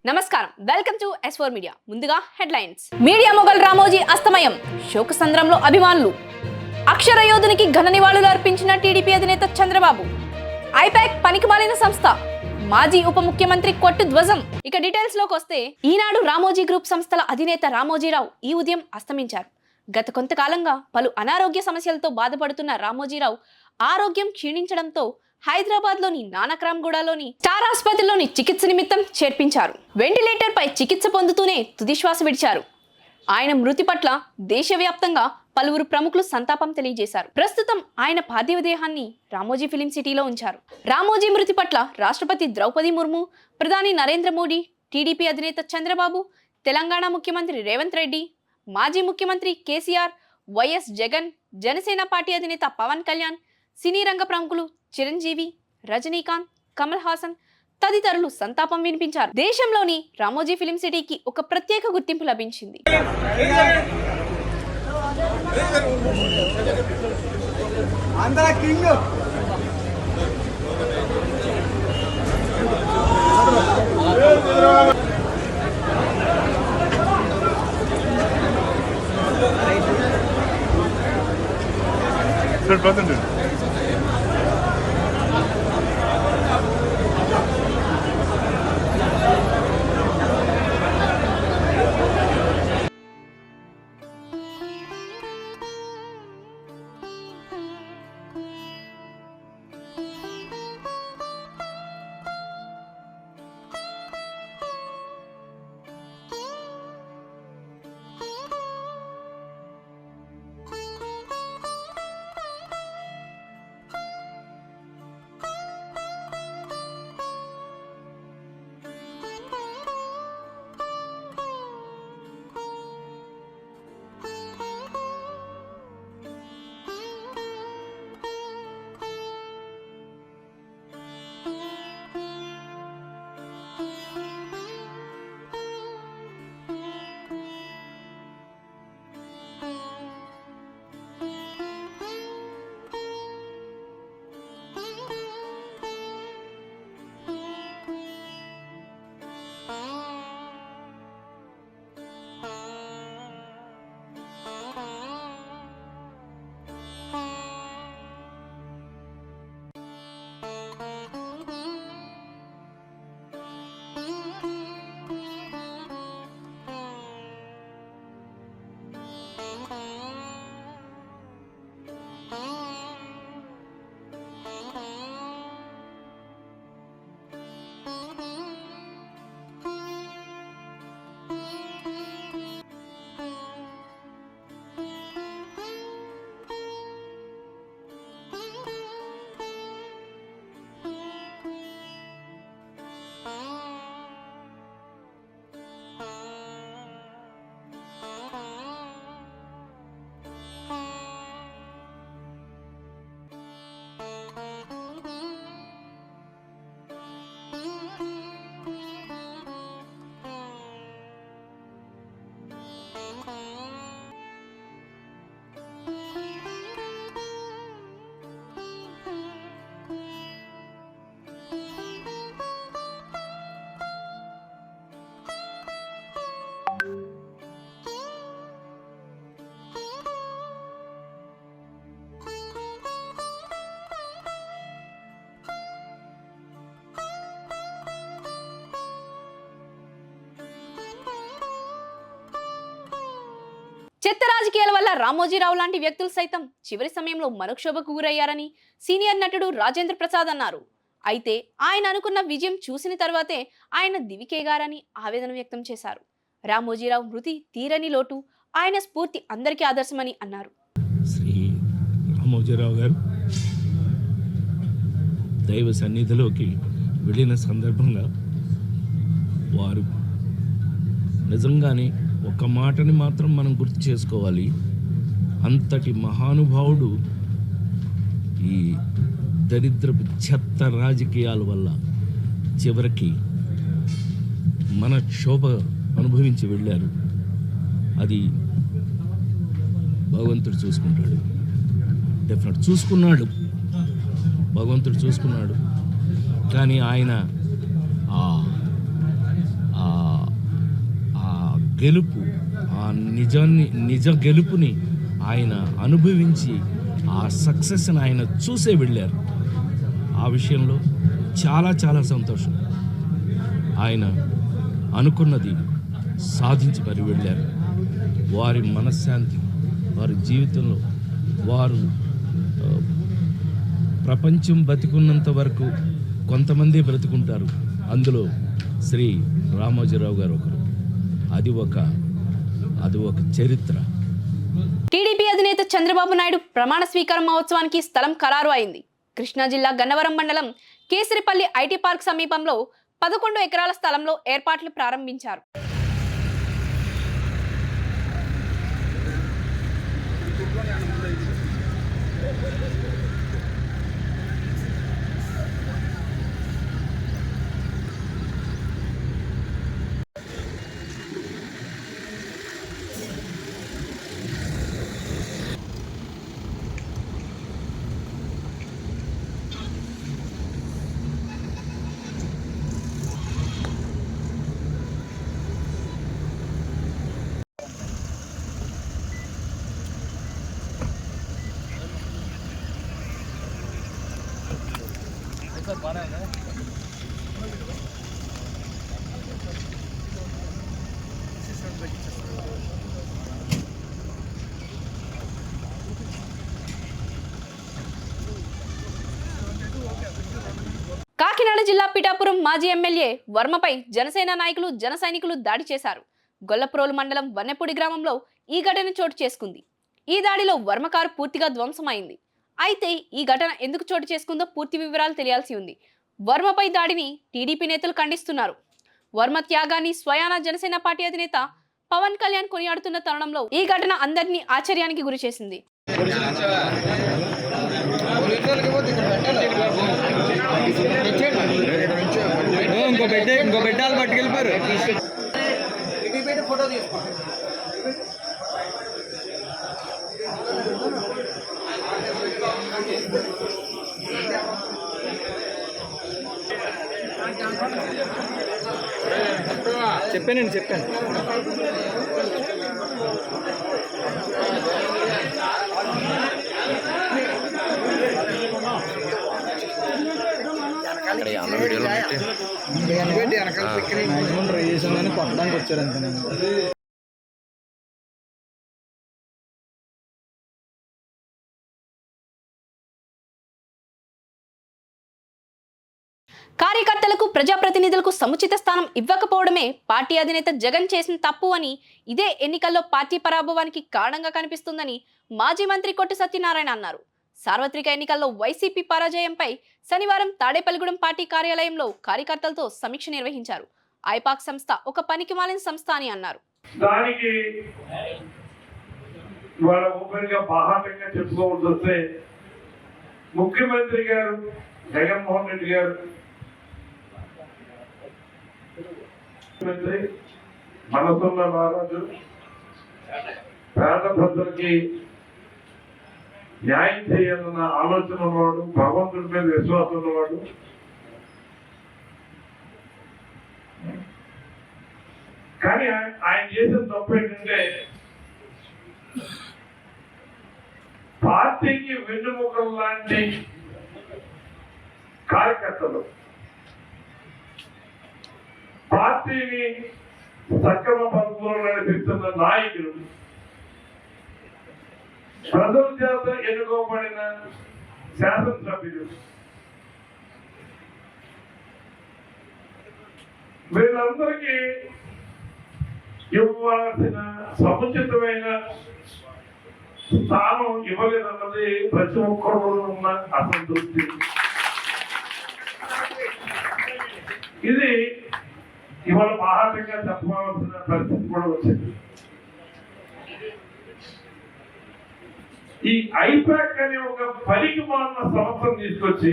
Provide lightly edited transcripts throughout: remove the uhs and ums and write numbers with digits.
నమస్కారం, welcome to S4 media. ముందుగా headlines. Media mogul Ramoji అస్తమయం, శోకసంద్రంలో అభిమానులు. అక్షర యోధునికి ఘన నివాళులు అర్పించిన టీడీపీ అధినేత చంద్రబాబు. ఐపాక్ పనికిమాలిన సంస్థ, మాజీ ఉప ముఖ్యమంత్రి కొట్టు ధ్వజం. ఇక డీటెయిల్స్ లోకి వస్తే, ఈనాడు రామోజీ గ్రూప్ సంస్థల అధినేత రామోజీరావు ఈ ఉదయం అస్తమించారు. గత కొంతకాలంగా పలు అనారోగ్య సమస్యలతో బాధపడుతున్న రామోజీరావు ఆరోగ్యం క్షీణించడంతో హైదరాబాద్లోని నానక్రామ్గూడలోని స్టార్ ఆసుపత్రిలోని చికిత్స నిమిత్తం చేర్పించారు. వెంటిలేటర్ పై చికిత్స పొందుతూనే తుదిశ్వాస విడిచారు. ఆయన మృతి పట్ల దేశవ్యాప్తంగా పలువురు ప్రముఖులు సంతాపం తెలియజేశారు. ప్రస్తుతం ఆయన పార్థివ దేహాన్ని రామోజీ ఫిలిం సిటీలో ఉంచారు. రామోజీ మృతి పట్ల రాష్ట్రపతి ద్రౌపది ముర్ము, ప్రధాని నరేంద్ర మోడీ, టీడీపీ అధినేత చంద్రబాబు, తెలంగాణ ముఖ్యమంత్రి రేవంత్ రెడ్డి, మాజీ ముఖ్యమంత్రి కేసీఆర్, వైఎస్ జగన్, జనసేన పార్టీ అధినేత పవన్ కళ్యాణ్, సినీ రంగ ప్రముఖులు చిరంజీవి, రజనీకాంత్, కమల్ హాసన్ తదితరులు సంతాపం వినిపించారు. దేశంలోని రామోజీ ఫిలిం సిటీకి ఒక ప్రత్యేక గుర్తింపు లభించింది. చెత్త రాజకీయాల వల్ల రామోజీరావు లాంటి వ్యక్తులు సైతం చివరి సమయంలో మనోక్షోభకు గురయ్యారని సీనియర్ నటుడు రాజేంద్ర ప్రసాద్ అన్నారు. అయితే ఆయన అనుకున్న విజయం చూసిన తర్వాతే ఆయన దివికేగారని ఆవేదన వ్యక్తం చేశారు. రామోజీరావు మృతి తీరని లోటు, ఆయన స్ఫూర్తి అందరికీ ఆదర్శమని అన్నారు. శ్రీ రామోజీరావు గారు దైవ సన్నిధిలోకి వెళ్ళిన సందర్భంగా వారు నిజంగానే ఒక మాటని మాత్రం మనం గుర్తు చేసుకోవాలి. అంతటి మహానుభావుడు ఈ దరిద్రపు చెత్త రాజకీయాల వల్ల చివరికి మన క్షోభ అనుభవించి వెళ్ళారు. అది భగవంతుడు చూసుకుంటాడు, డెఫినెట్ చూసుకున్నాడు, భగవంతుడు చూసుకున్నాడు. కానీ ఆయన ఆ గెలుపు, ఆ నిజ గెలుపుని ఆయన అనుభవించి ఆ సక్సెస్ని ఆయన చూసే వెళ్ళారు. ఆ విషయంలో చాలా చాలా సంతోషం. ఆయన అనుకున్నది సాధించి మరి వెళ్ళారు. వారి మనశ్శాంతి, వారి జీవితంలో వారు ప్రపంచం బతికున్నంత వరకు కొంతమంది బ్రతుకుంటారు. అందులో శ్రీ రామోజీరావు గారు ఒకరు. అది ఒక చరిత్ర. టీడీపీ అధినేత చంద్రబాబు నాయుడు ప్రమాణ స్వీకారం మహోత్సవానికి స్థలం ఖరారు అయింది. కృష్ణా జిల్లా గన్నవరం మండలం కేసరిపల్లి ఐటీ పార్క్ సమీపంలో 11 ఎకరాల స్థలంలో ఏర్పాట్లు ప్రారంభించారు. కాకినాడ జిల్లా పిఠాపురం మాజీ ఎమ్మెల్యే వర్మపై జనసేన నాయకులు జన సైనికులు దాడి చేశారు. గొల్లప్రోలు మండలం వన్నెపూడి గ్రామంలో ఈ ఘటన చోటు చేసుకుంది. ఈ దాడిలో వర్మ కారు పూర్తిగా ధ్వంసమైంది. అయితే ఈ ఘటన ఎందుకు చోటు చేసుకుందో పూర్తి వివరాలు తెలియాల్సి ఉంది. వర్మపై దాడిని టీడీపీ నేతలు ఖండిస్తున్నారు. వర్మ త్యాగాన్ని స్వయాన జనసేన పార్టీ అధినేత పవన్ కళ్యాణ్ కొనియాడుతున్న తరుణంలో ఈ ఘటన అందరినీ ఆశ్చర్యానికి గురి చేసింది. ఇంకో బిడ్డలు పట్టుకెళ్ళిపోయారు. చెప్పాను కొట్టడానికి వచ్చారంతే. కార్యకర్తలకు ప్రజాప్రతినిధులకు సముచిత స్థానం ఇవ్వకపోవడమే పార్టీ అధినేత జగన్ చేసిన తప్పు అని, ఇదే ఎన్నికల్లో పార్టీ పరాభవానికి కారణంగా కనిపిస్తుందని మాజీ మంత్రి కొట్టు సత్యనారాయణ అన్నారు. సార్వత్రిక ఎన్నికల్లో వైసీపీ పరాజయంపై శనివారం తాడేపల్లిగూడెం పార్టీ కార్యాలయంలో కార్యకర్తలతో సమీక్ష నిర్వహించారు. ఐపాక్ సంస్థ ఒక పనికిమాలిన సంస్థ అని అన్నారు. దానికి ఇవాళ ఓపెన్గా బాహాటంగా చెప్పుకోవాల్సి వస్తే ముఖ్యమంత్రి గారు జగన్మోహన్ రెడ్డి గారు ముఖ్యమంత్రి మనసున్న మహారాజు, పేద ప్రజలకి న్యాయం చేయాలన్న ఆలోచన ఉన్నవాడు, భగవంతుడి మీద విశ్వాసం ఉన్నవాడు. కానీ ఆయన చేసిన తప్పు ఏంటంటే పార్టీకి వెన్నుముకలు లాంటి కార్యకర్తలు, పార్టీని సక్రమ పద్ధతిలో నడిపిస్తున్న నాయకులు, ప్రజల చేత ఎన్నుకోబడిన శాసనసభ్యులు, వీళ్ళందరికీ ఇవ్వాల్సిన సముచితమైన స్థానం ఇవ్వలేదన్నది ప్రతి ఒక్కరు ఉన్న అసంతృప్తి. ఇది ఇవాళ బాహాటంగా చెప్పవలసిన పరిస్థితి కూడా వచ్చింది. ఈ ఐపాక్ అనే ఒక పనికి మాలిన సంస్థను తీసుకొచ్చి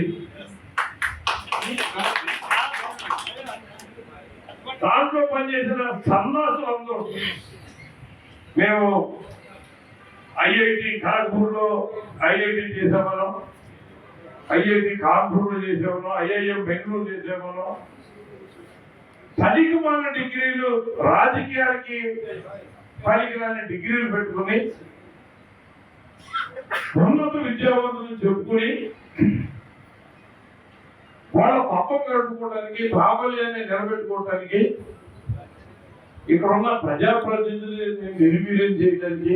దాంట్లో పనిచేసిన సన్నాసులందరూ, మేము ఐఐటి కాన్పూర్లో ఐఐటి చేసామనం, ఐఐటి కాన్పూర్లో చేసామనం, ఐఐఎం బెంగళూరు చేసామనం, పనికిమాలిన డిగ్రీలు, రాజకీయాలకి పనికిరాని డిగ్రీలు పెట్టుకుని ఉన్నత విద్యావంతులు చెప్పుకుని వాళ్ళ పక్కం గడుపుకోవడానికి, ప్రాబల్యాన్ని నిలబెట్టుకోవడానికి, ఇక్కడ ఉన్న ప్రజాప్రతినిధులు నిర్వీర్యం చేయడానికి.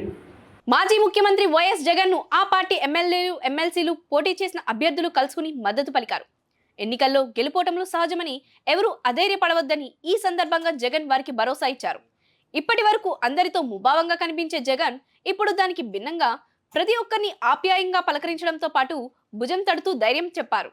మాజీ ముఖ్యమంత్రి వైఎస్ జగన్ ను ఆ పార్టీ ఎమ్మెల్యేలు, ఎమ్మెల్సీలు, పోటీ చేసిన అభ్యర్థులు కలుసుకుని మద్దతు పలికారు. ఎన్నికల్లో గెలుపోటములు సహజమని, ఎవరూ అధైర్యపడవద్దని ఈ సందర్భంగా జగన్ వారికి భరోసా ఇచ్చారు. ఇప్పటి వరకు అందరితో ముభావంగా కనిపించే జగన్ ఇప్పుడు దానికి భిన్నంగా ప్రతి ఒక్కరిని ఆప్యాయంగా పలకరించడంతో పాటు భుజం తడుతూ ధైర్యం చెప్పారు.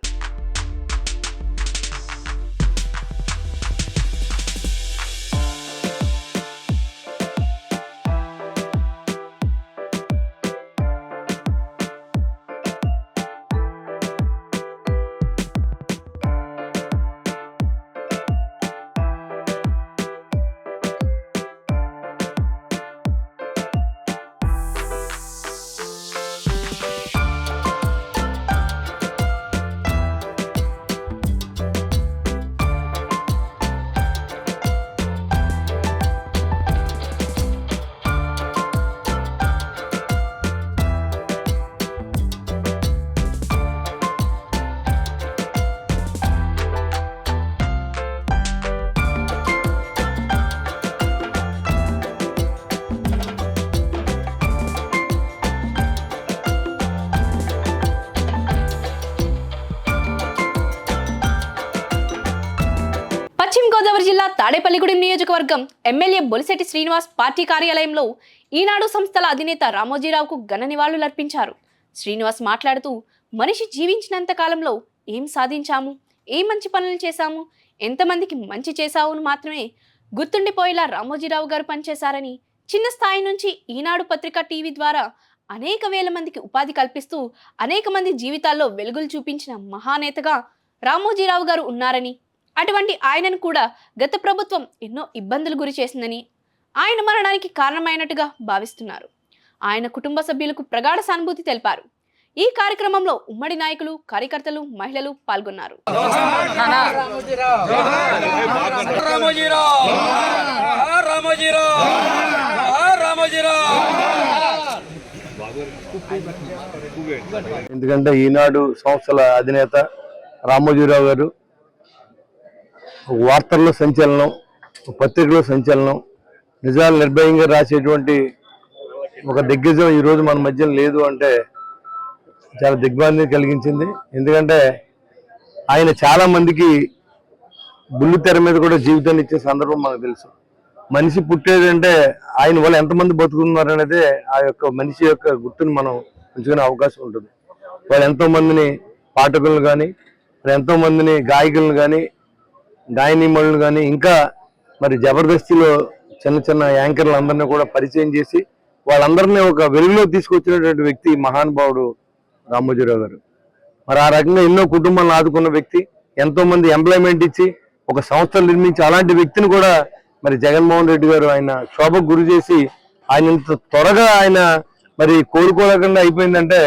పశ్చిమ గోదావరి జిల్లా తాడేపల్లిగూడెం నియోజకవర్గం ఎమ్మెల్యే బొలిశెట్టి శ్రీనివాస్ పార్టీ కార్యాలయంలో ఈనాడు సంస్థల అధినేత రామోజీరావుకు ఘన నివాళులర్పించారు. శ్రీనివాస్ మాట్లాడుతూ, మనిషి జీవించినంత కాలంలో ఏం సాధించాము, ఏ మంచి పనులు చేశాము, ఎంతమందికి మంచి చేశావును మాత్రమే గుర్తుండిపోయేలా రామోజీరావు గారు పనిచేశారని, చిన్న స్థాయి నుంచి ఈనాడు పత్రిక, టీవీ ద్వారా అనేక వేల మందికి ఉపాధి కల్పిస్తూ అనేక మంది జీవితాల్లో వెలుగులు చూపించిన మహానేతగా రామోజీరావు గారు ఉన్నారని, అటువంటి ఆయనను కూడా గత ప్రభుత్వం ఎన్నో ఇబ్బందులు గురి చేసిందని, ఆయన మరణానికి కారణమైనట్టుగా భావిస్తున్నారు. ఆయన కుటుంబ సభ్యులకు ప్రగాఢ సానుభూతి తెలిపారు. ఈ కార్యక్రమంలో ఉమ్మడి నాయకులు, కార్యకర్తలు, మహిళలు పాల్గొన్నారు. ఎందుకంటే ఈనాడు సంస్థల అధినేత రామోజీరావు గారు వార్తల్లో సంచలనం, పత్రికలో సంచలనం, నిజాలు నిర్భయంగా రాసేటువంటి ఒక దిగ్గజం ఈరోజు మన మధ్య లేదు అంటే చాలా దిగ్భ్రాంతి కలిగించింది. ఎందుకంటే ఆయన చాలా మందికి బుల్లి తెర మీద కూడా జీవితాన్ని ఇచ్చే సందర్భం మనకు తెలుసు. మనిషి పుట్టేదంటే ఆయన వల్ల ఎంతమంది బతుకుతున్నారు అనేది ఆ యొక్క మనిషి యొక్క గుర్తుని మనం ఉంచుకునే అవకాశం ఉంటుంది. వాళ్ళు ఎంతో మందిని పాఠకులను కానీ, ఎంతో మందిని గాయకులను కానీ, గాయనీమణులు కానీ, ఇంకా మరి జబర్దస్తిలో చిన్న చిన్న యాంకర్లు అందరినీ కూడా పరిచయం చేసి వాళ్ళందరినీ ఒక వెలుగులో తీసుకొచ్చినటువంటి వ్యక్తి మహానుభావుడు రామోజీరావు గారు. మరి ఆ రకంగా ఎన్నో కుటుంబాలను ఆదుకున్న వ్యక్తి, ఎంతో మంది ఎంప్లాయ్మెంట్ ఇచ్చి ఒక సంస్థలు నిర్మించి అలాంటి వ్యక్తిని కూడా మరి జగన్మోహన్ రెడ్డి గారు ఆయన శోభకు గురి చేసి ఆయన ఇంత త్వరగా ఆయన మరి కోలుకోలేకుండా అయిపోయిందంటే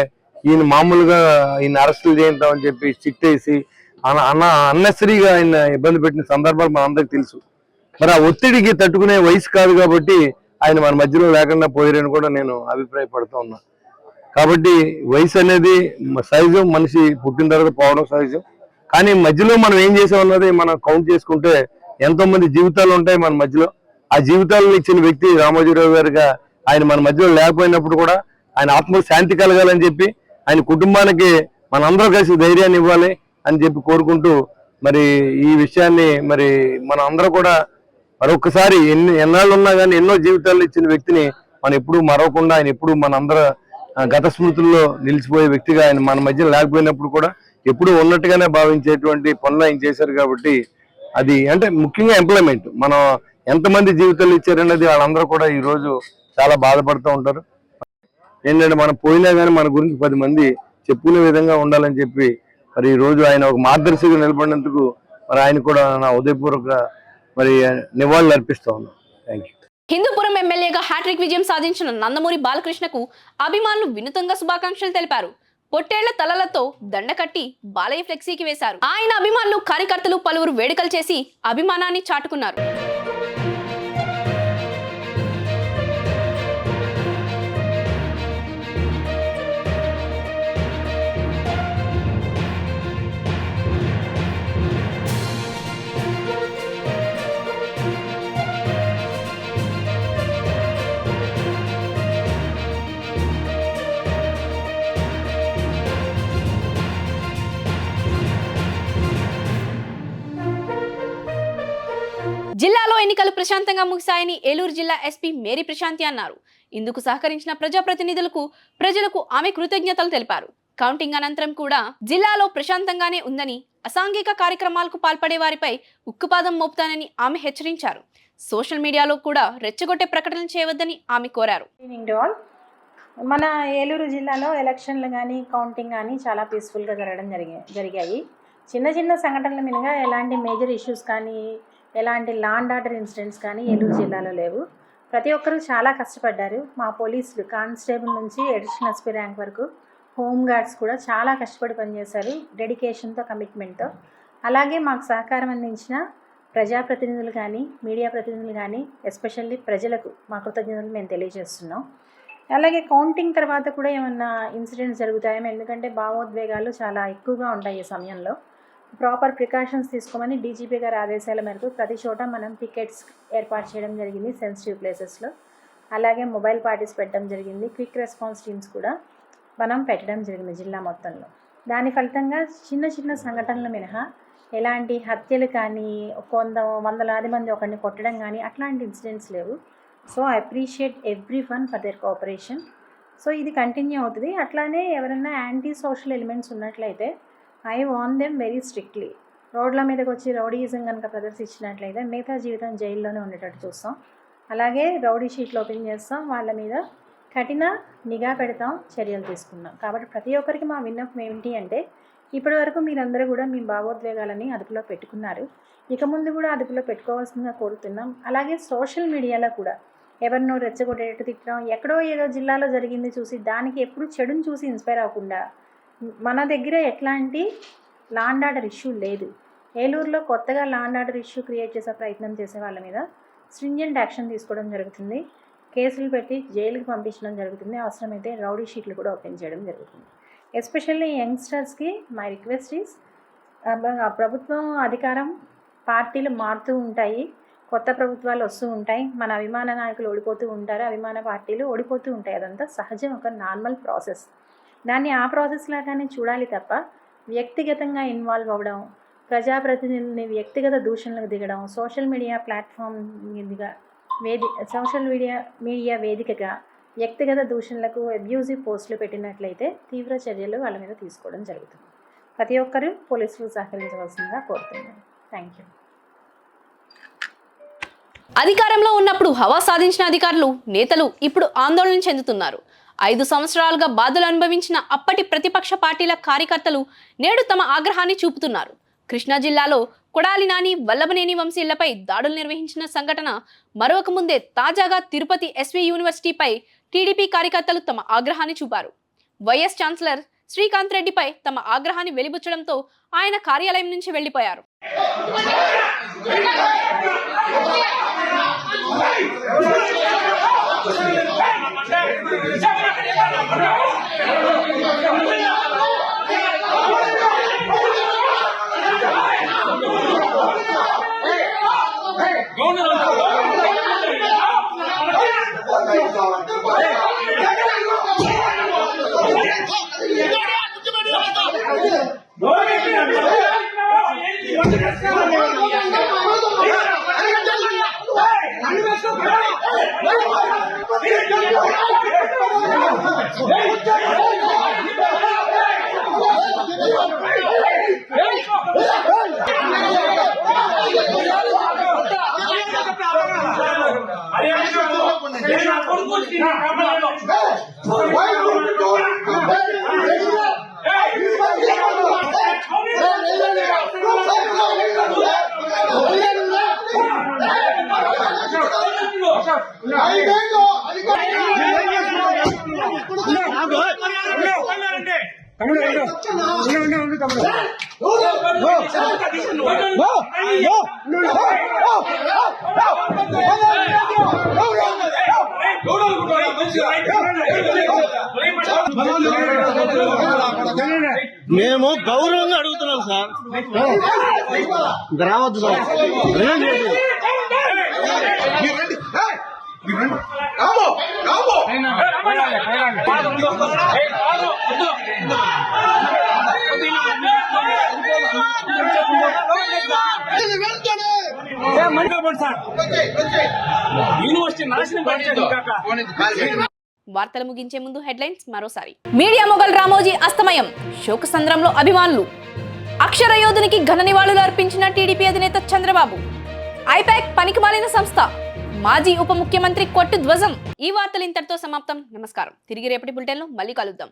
ఈయన మామూలుగా ఈయన అరెస్టులు చేయించామని చెప్పి స్ట్రిక్ట్ వేసి అన్నెసరీగా ఆయన ఇబ్బంది పెట్టిన సందర్భాలు మనందరికి తెలుసు. మరి ఆ ఒత్తిడికి తట్టుకునే వయసు కాదు కాబట్టి ఆయన మన మధ్యలో లేకుండా పోయారని కూడా నేను అభిప్రాయపడుతూ ఉన్నా. కాబట్టి వయసు అనేది సహజం, మనిషి పుట్టిన తర్వాత పోవడం సహజం. కానీ మధ్యలో మనం ఏం చేసామన్నది మనం కౌంట్ చేసుకుంటే ఎంతో మంది జీవితాలు ఉంటాయి మన మధ్యలో. ఆ జీవితాలను ఇచ్చిన వ్యక్తి రామోజీరావు గారుగా ఆయన మన మధ్యలో లేకపోయినప్పుడు కూడా ఆయన ఆత్మకు శాంతి కలగాలని చెప్పి ఆయన కుటుంబానికి మనందరూ కలిసి ధైర్యాన్ని ఇవ్వాలి అని చెప్పి కోరుకుంటూ మరి ఈ విషయాన్ని మరి మన అందరూ కూడా మరొకసారి ఎన్నాళ్ళు ఉన్నా కానీ ఎన్నో జీవితాలు ఇచ్చిన వ్యక్తిని మనం ఎప్పుడూ మరవకుండా ఆయన ఎప్పుడు మనందరూ గత స్మృతుల్లో నిలిచిపోయే వ్యక్తిగా ఆయన మన మధ్య లేకపోయినప్పుడు కూడా ఎప్పుడూ ఉన్నట్టుగానే భావించేటువంటి పనులు ఆయన చేశారు. కాబట్టి అది అంటే ముఖ్యంగా ఎంప్లాయ్మెంట్ మనం ఎంతమంది జీవితాలు ఇచ్చారనేది వాళ్ళందరూ కూడా ఈ రోజు చాలా బాధపడుతూ ఉంటారు. ఏంటంటే మనం పోయినా కానీ మన గురించి 10 మంది చెప్పుకునే విధంగా ఉండాలని చెప్పి మరి ఈ రోజు ఆయన ఒక మార్గదర్శిగా నిలబడినందుకు మరి ఆయన కూడా నా ఉదయపూర్వక మరి నివాళులు అర్పిస్తా ఉన్నాను. Thank you. హిందూపురం ఎమ్మెల్యేగా హ్యాట్రిక్ విజయం సాధించిన నందమూరి బాలకృష్ణకు అభిమానులు వినూతంగా శుభాకాంక్షలు తెలిపారు. పొట్టేళ్ల తలలతో దండ కట్టి బాలయ్య ఫ్లెక్సీకి వేశారు. ఆయన అభిమానులు కార్యకర్తలు పలువురు వేడుకలు చేసి అభిమానాన్ని చాటుకున్నారు. జిల్లాలో ఎన్నికలు ప్రశాంతంగా ముగిశాయని ఏలూరు జిల్లా ఎస్పీ మేరీ ప్రశాంతి అన్నారు. ఇందుకు సహకరించిన ప్రజాప్రతినిధులకు ప్రజలకు ఆమె కృతజ్ఞతలు తెలిపారు. కౌంటింగ్ అనంతరం కూడా జిల్లాలో ప్రశాంతంగానే ఉందని, అసాంఘిక కార్యక్రమాలకు పాల్పడే వారిపై ఉక్కుపాదం మోపుతానని ఆమె హెచ్చరించారు. సోషల్ మీడియాలో కూడా రెచ్చగొట్టే ప్రకటనలు చేయవద్దని ఆమె కోరారు. మన ఏలూరు జిల్లాలో ఎలక్షన్లు కానీ కౌంటింగ్ కానీ చాలా పీస్ఫుల్గా జరిగాయి. చిన్న చిన్న సంఘటనల మీదుగా ఎలాంటి మేజర్ ఇష్యూస్ కానీ ఎలాంటి లా అండ్ ఆర్డర్ ఇన్సిడెంట్స్ కానీ ఏలూరు జిల్లాలో లేవు. ప్రతి ఒక్కరూ చాలా కష్టపడ్డారు. మా పోలీసులు కానిస్టేబుల్ నుంచి అడిషనల్ ఎస్పీ ర్యాంక్ వరకు హోమ్ గార్డ్స్ కూడా చాలా కష్టపడి పనిచేశారు, డెడికేషన్తో, కమిట్మెంట్తో. అలాగే మాకు సహకారం అందించిన ప్రజాప్రతినిధులు కానీ మీడియా ప్రతినిధులు కానీ ఎస్పెషల్లీ ప్రజలకు మా కృతజ్ఞతలు మేము తెలియజేస్తున్నాం. అలాగే కౌంటింగ్ తర్వాత కూడా ఏమన్నా ఇన్సిడెంట్స్ జరుగుతాయేమో, ఎందుకంటే భావోద్వేగాలు చాలా ఎక్కువగా ఉంటాయి. ఈ సమయంలో ప్రాపర్ ప్రికాషన్స్ తీసుకోమని డీజీపీ గారి ఆదేశాల మేరకు ప్రతి చోట మనం పికెట్స్ ఏర్పాటు చేయడం జరిగింది సెన్సిటివ్ ప్లేసెస్లో. అలాగే మొబైల్ పార్టీస్ పెట్టడం జరిగింది. క్విక్ రెస్పాన్స్ టీమ్స్ కూడా మనం పెట్టడం జరిగింది జిల్లా మొత్తంలో. దాని ఫలితంగా చిన్న చిన్న సంఘటనలు మినహా ఎలాంటి హత్యలు కానీ వందలాది మంది ఒకరిని కొట్టడం కానీ అట్లాంటి ఇన్సిడెంట్స్ లేవు. So I appreciate everyone for their cooperation. So ఇది కంటిన్యూ అవుతుంది. అట్లానే ఎవరైనా యాంటీ సోషల్ ఎలిమెంట్స్ ఉన్నట్లయితే I warn them very strictly. రోడ్ల మీదకి వచ్చి రౌడీయిజం కనుక ప్రదర్శించినట్లయితే మిగతా జీవితం జైల్లోనే ఉండేటట్టు చూస్తాం. అలాగే రౌడీ షీట్లు ఓపెన్ చేస్తాం, వాళ్ళ మీద కఠిన నిఘా పెడతాం, చర్యలు తీసుకున్నాం. కాబట్టి ప్రతి ఒక్కరికి మా విన్నపం ఏమిటి అంటే, ఇప్పటి వరకు మీరందరూ కూడా మీ భావోద్వేగాలని అదుపులో పెట్టుకున్నారు. ఇక ముందు కూడా అదుపులో పెట్టుకోవాల్సిందిగా కోరుతున్నాం. అలాగే సోషల్ మీడియాలో కూడా ఎవరినో రెచ్చగొట్టేటట్టు తిట్టడం, ఎక్కడో ఏదో జిల్లాలో జరిగింది చూసి దానికి ఎప్పుడు చెడుని చూసి ఇన్స్పైర్ అవ్వకుండా, మన దగ్గర ఎట్లాంటి లా అండ్ ఆర్డర్ ఇష్యూ లేదు. ఏలూరులో కొత్తగా law and order issue create చేసే ప్రయత్నం చేసే వాళ్ళ మీద స్ట్రింజెంట్ యాక్షన్ తీసుకోవడం జరుగుతుంది. కేసులు పెట్టి జైలుకి పంపించడం జరుగుతుంది. అవసరమైతే రౌడీ షీట్లు కూడా ఓపెన్ చేయడం జరుగుతుంది. ఎస్పెషల్లీ యంగ్స్టర్స్కి మై రిక్వెస్ట్ ఈస్, ప్రభుత్వం అధికారం పార్టీలు మారుతూ ఉంటాయి, కొత్త ప్రభుత్వాలు వస్తూ ఉంటాయి, మన అభిమాన నాయకులు ఓడిపోతూ ఉంటారు, అభిమాన పార్టీలు ఓడిపోతూ ఉంటాయి. అదంతా సహజం, ఒక నార్మల్ ప్రాసెస్. దాన్ని ఆ ప్రాసెస్ లాగానే చూడాలి తప్ప వ్యక్తిగతంగా ఇన్వాల్వ్ అవ్వడం, ప్రజాప్రతినిధుల్ని వ్యక్తిగత దూషణలకు దిగడం, సోషల్ మీడియా ప్లాట్ఫామ్ మీదుగా సోషల్ మీడియా వేదికగా వ్యక్తిగత దూషణలకు అబ్యూజివ్ పోస్టులు పెట్టినట్లయితే తీవ్ర చర్యలు వాళ్ళ మీద తీసుకోవడం జరుగుతుంది. ప్రతి ఒక్కరూ పోలీసులు సహకరించవలసిందిగా కోరుతున్నాను. Thank you. అధికారంలో ఉన్నప్పుడు హవా సాధించిన అధికారులు, నేతలు ఇప్పుడు ఆందోళన చెందుతున్నారు. 5 సంవత్సరాలుగా బాధలు అనుభవించిన అప్పటి ప్రతిపక్ష పార్టీల కార్యకర్తలు నేడు తమ ఆగ్రహాన్ని చూపుతున్నారు. కృష్ణా జిల్లాలో కొడాలి నాని, వల్లభనేని వంశీలపై దాడులు నిర్వహించిన సంఘటన మరొక ముందే తాజాగా తిరుపతి ఎస్వి యూనివర్సిటీపై టీడీపీ కార్యకర్తలు తమ ఆగ్రహాన్ని చూపారు. వైఎస్ ఛాన్సలర్ శ్రీకాంత్ రెడ్డిపై తమ ఆగ్రహాన్ని వెలిబుచ్చడంతో ఆయన కార్యాలయం నుంచి వెళ్లిపోయారు. మేము గౌరవంగా అడుగుతున్నాం సార్, రావద్దు సార్. వార్తలు ముగించే ముందు హెడ్లైన్స్ మరోసారి. మీడియా మొగల్ రామోజీ అస్తమయం, శోకసంద్రంలో అభిమానులు. అక్షర యోధునికి ఘన నివాళులు అర్పించిన టీడీపీ అధినేత చంద్రబాబు. ఐపాక్ పనికిమాలిన సంస్థ, మాజీ ఉప ముఖ్యమంత్రి కొట్టు ధ్వజం. ఈ వార్తలు ఇంతటితో సమాప్తం. నమస్కారం. తిరిగి రేపటి బులెటిన్లో మళ్ళీ కలుద్దాం.